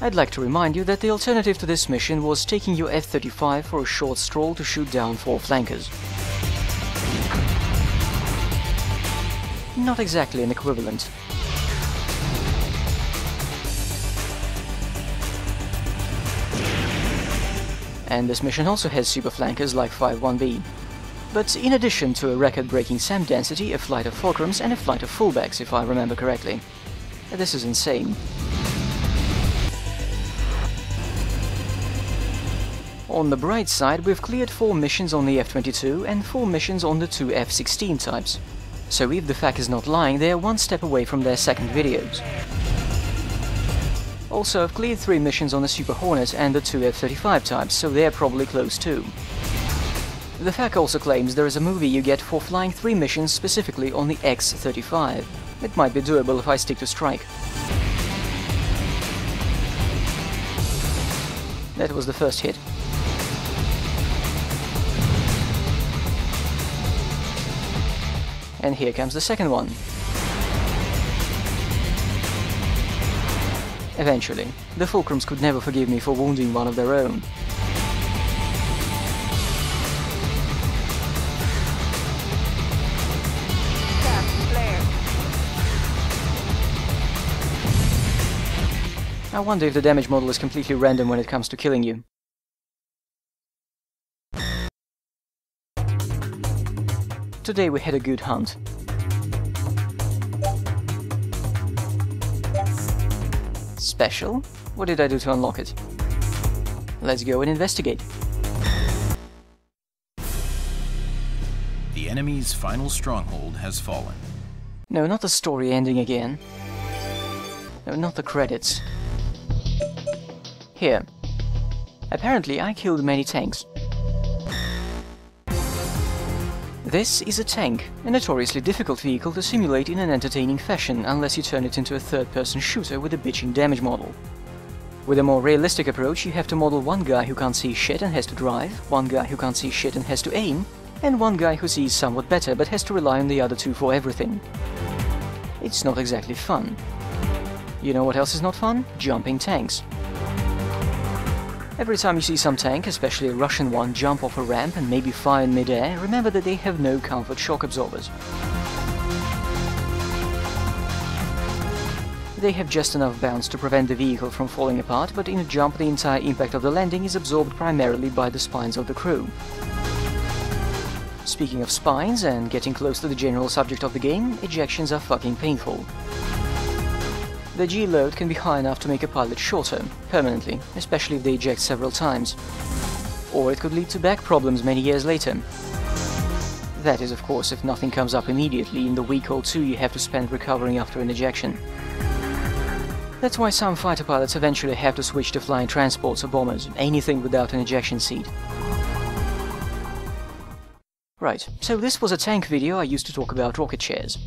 I'd like to remind you that the alternative to this mission was taking your F-35 for a short stroll to shoot down 4 flankers. Not exactly an equivalent. And this mission also has super flankers like S5-1B. But in addition to a record-breaking SAM density, a flight of fulcrums and a flight of fullbacks, if I remember correctly. This is insane. On the bright side, we've cleared 4 missions on the F-22 and 4 missions on the 2 F-16 types. So if the FAQ is not lying, they are one step away from their second videos. Also, I've cleared 3 missions on the Super Hornet and the 2 F-35 types, so they're probably close too. The FAQ also claims there is a movie you get for flying 3 missions specifically on the X-35. It might be doable if I stick to strike. That was the first hit. And here comes the second one. Eventually, the fulcrums could never forgive me for wounding one of their own. I wonder if the damage model is completely random when it comes to killing you. Today we had a good hunt. Special? What did I do to unlock it? Let's go and investigate. The enemy's final stronghold has fallen. No, not the story ending again. No, not the credits. Here. Apparently I killed many tanks. This is a tank, a notoriously difficult vehicle to simulate in an entertaining fashion unless you turn it into a third-person shooter with a bitching damage model. With a more realistic approach, you have to model one guy who can't see shit and has to drive, one guy who can't see shit and has to aim, and one guy who sees somewhat better but has to rely on the other two for everything. It's not exactly fun. You know what else is not fun? Jumping tanks. Every time you see some tank, especially a Russian one, jump off a ramp and maybe fire in mid-air, remember that they have no comfort shock absorbers. They have just enough bounce to prevent the vehicle from falling apart, but in a jump the entire impact of the landing is absorbed primarily by the spines of the crew. Speaking of spines, and getting close to the general subject of the game, ejections are fucking painful. The G-load can be high enough to make a pilot shorter, permanently, especially if they eject several times. Or it could lead to back problems many years later. That is, of course, if nothing comes up immediately in the week or 2 you have to spend recovering after an ejection. That's why some fighter pilots eventually have to switch to flying transports or bombers, anything without an ejection seat. Right, so this was a tank video I used to talk about rocket shares.